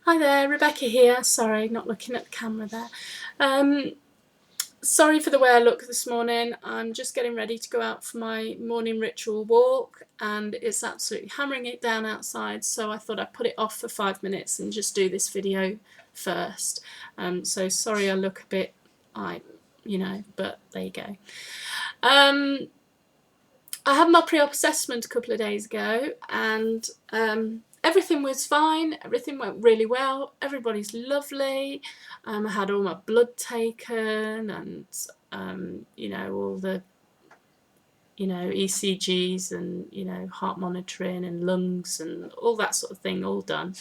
Hi there, Rebecca here. Sorry, not looking at the camera there. Sorry for the way I look this morning. I'm just getting ready to go out for my morning ritual walk and it's absolutely hammering it down outside, so I thought I'd put it off for 5 minutes and just do this video first. So sorry I look a bit, but there you go. I had my pre-op assessment a couple of days ago and everything was fine, everything went really well, everybody's lovely. I had all my blood taken and all the ECGs and heart monitoring and lungs and all that sort of thing all done.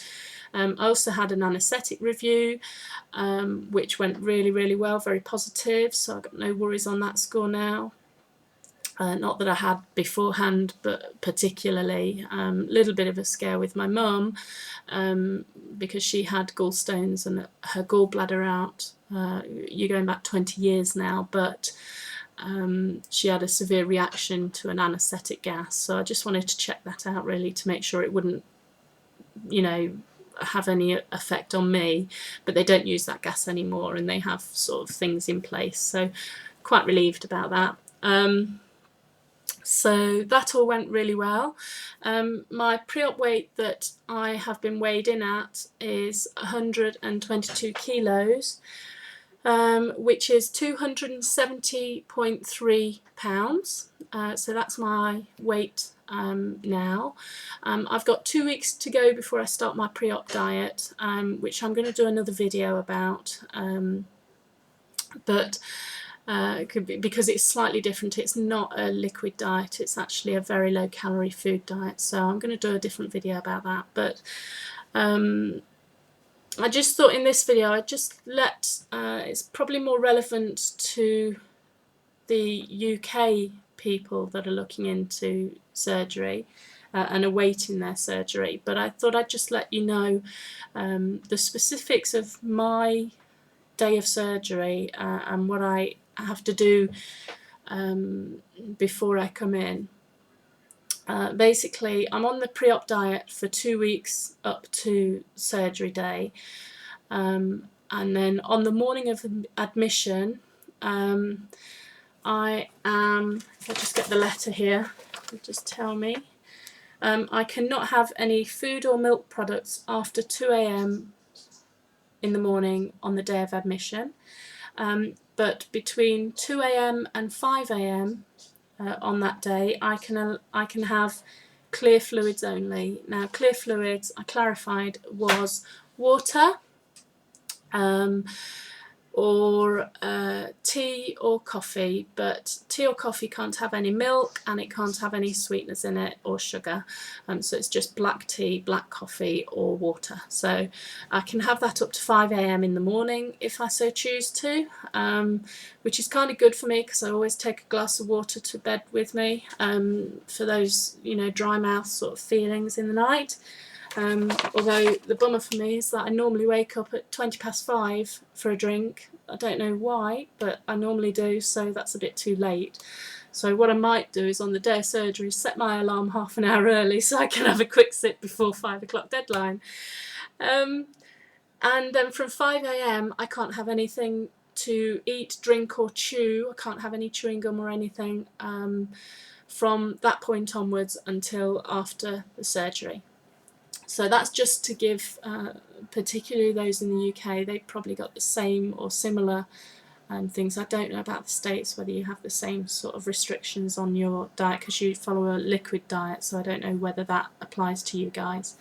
I also had an anaesthetic review which went really well, very positive, so I've got no worries on that score now. Not that I had beforehand, but particularly a little bit of a scare with my mum because she had gallstones and her gallbladder out. You're going back 20 years now, but she had a severe reaction to an anaesthetic gas. So I just wanted to check that out really to make sure it wouldn't, have any effect on me. But they don't use that gas anymore and they have sort of things in place. So quite relieved about that. So that all went really well. My pre-op weight that I have been weighed in at is 122 kilos, which is 270.3 pounds. So that's my weight now. I've got 2 weeks to go before I start my pre-op diet, which I'm going to do another video about. Because it's slightly different. It's not a liquid diet, it's actually a very low calorie food diet, so I'm going to do a different video about that. But I just thought in this video I'd just it's probably more relevant to the UK people that are looking into surgery and awaiting their surgery, but I thought I'd just let you know the specifics of my day of surgery and what I have to do before I come in. Basically, I'm on the pre-op diet for 2 weeks up to surgery day, and then on the morning of admission, I am, if I just get the letter here, it'll just tell me, I cannot have any food or milk products after 2 AM in the morning on the day of admission. But between 2 AM and 5 AM on that day, I can have clear fluids only. Now, clear fluids, I clarified, was water or tea or coffee, but tea or coffee can't have any milk and it can't have any sweeteners in it or sugar, so it's just black tea, black coffee or water. So I can have that up to 5 AM in the morning if I so choose to, which is kind of good for me because I always take a glass of water to bed with me for those dry mouth sort of feelings in the night. Although the bummer for me is that I normally wake up at 5:20 for a drink. I don't know why, but I normally do, so that's a bit too late. So what I might do is on the day of surgery set my alarm half an hour early so I can have a quick sip before 5 o'clock deadline. And then from 5 AM I can't have anything to eat, drink or chew. I can't have any chewing gum or anything from that point onwards until after the surgery. So that's just to give, particularly those in the UK, they've probably got the same or similar things. I don't know about the States, whether you have the same sort of restrictions on your diet, because you follow a liquid diet, so I don't know whether that applies to you guys.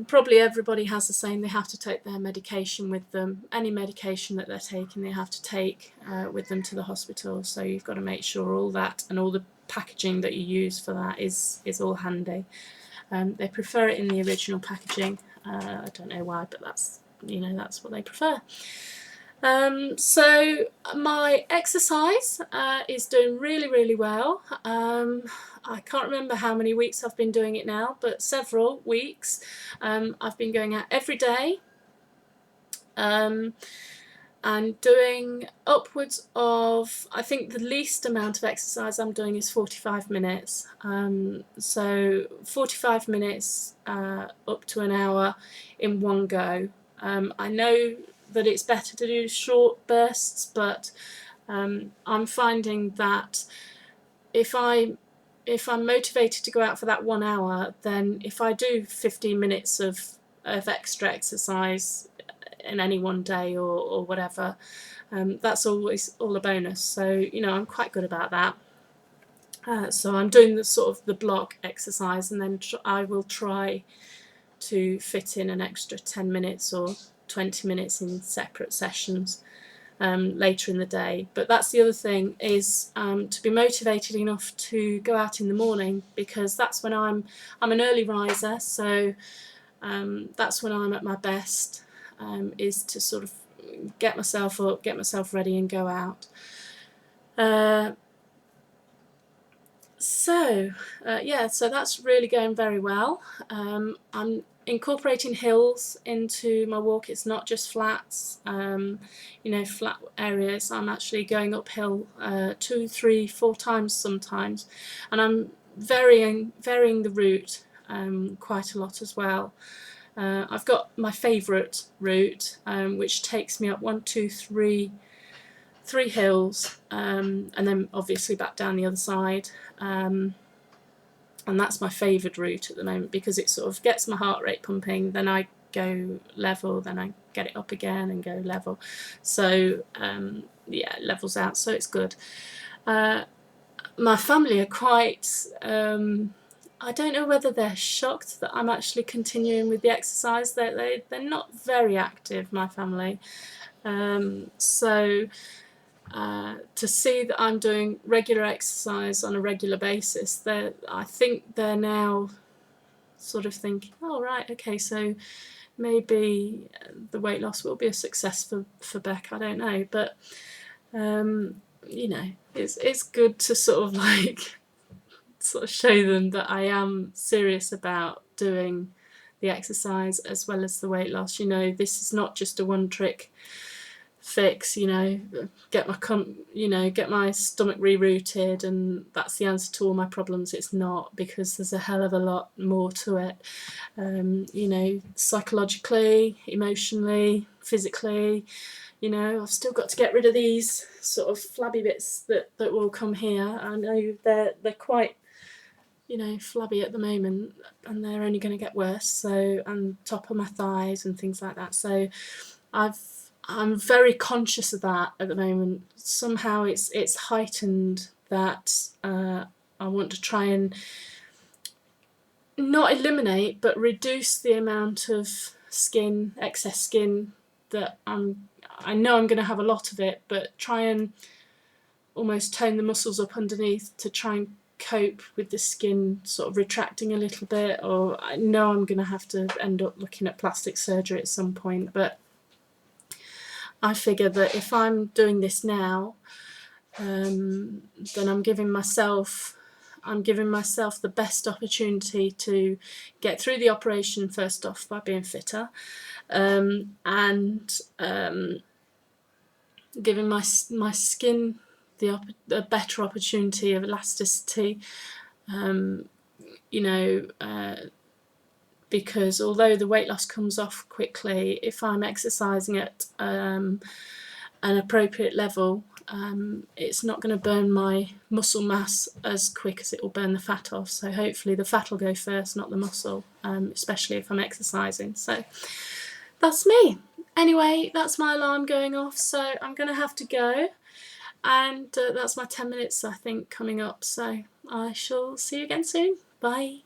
Probably everybody has the same. They have to take their medication with them. Any medication that they're taking, they have to take with them to the hospital. So you've got to make sure all that and all the packaging that you use for that is all handy. They prefer it in the original packaging. I don't know why, but that's what they prefer. So my exercise is doing really well. I can't remember how many weeks I've been doing it now, but several weeks. I've been going out every day. and doing upwards of, I think the least amount of exercise I'm doing is 45 minutes. So 45 minutes up to an hour in one go. I know that it's better to do short bursts, but I'm finding that if I'm motivated to go out for that 1 hour, then if I do 15 minutes of extra exercise in any one day or whatever, that's always all a bonus. So, you know, I'm quite good about that. So I'm doing the sort of the block exercise, and then I will try to fit in an extra 10 minutes or 20 minutes in separate sessions later in the day. But that's the other thing, is to be motivated enough to go out in the morning, because that's when I'm an early riser, so that's when I'm at my best, is to sort of get myself up, get myself ready and go out. So that's really going very well. I'm incorporating hills into my walk. It's not just flats, you know, flat areas. I'm actually going uphill 2, 3, 4 times sometimes, and I'm varying the route quite a lot as well. I've got my favourite route, which takes me up 1, 2, 3 hills, and then obviously back down the other side. And that's my favourite route at the moment, because it sort of gets my heart rate pumping, then I go level, then I get it up again and go level. So yeah, it levels out, so it's good. My family are quite, I don't know whether they're shocked that I'm actually continuing with the exercise. They're not very active, my family. So to see that I'm doing regular exercise on a regular basis, I think they're now sort of thinking, oh right, okay, so maybe the weight loss will be a success for Beck. I don't know, but you know, it's good to sort of like sort of show them that I am serious about doing the exercise as well as the weight loss. You know, this is not just a one trick fix, you know, get my stomach rerouted and that's the answer to all my problems. It's not, because there's a hell of a lot more to it. You know, psychologically, emotionally, physically, you know, I've still got to get rid of these sort of flabby bits that will come here. I know they're quite, you know, flabby at the moment, and they're only going to get worse. So, and top of my thighs and things like that. So I'm very conscious of that at the moment. Somehow it's heightened that I want to try and not eliminate, but reduce the amount of excess skin that I know I'm going to have a lot of it, but try and almost tone the muscles up underneath to try and cope with the skin sort of retracting a little bit. Or I know I'm going to have to end up looking at plastic surgery at some point, but I figure that if I'm doing this now, then I'm giving myself the best opportunity to get through the operation, first off, by being fitter, and giving my skin a better opportunity of elasticity, you know, because although the weight loss comes off quickly, if I'm exercising at an appropriate level, it's not going to burn my muscle mass as quick as it will burn the fat off. So hopefully the fat will go first, not the muscle, especially if I'm exercising. So that's me. Anyway, that's my alarm going off, so I'm going to have to go. And that's my 10 minutes, I think, coming up. So I shall see you again soon. Bye.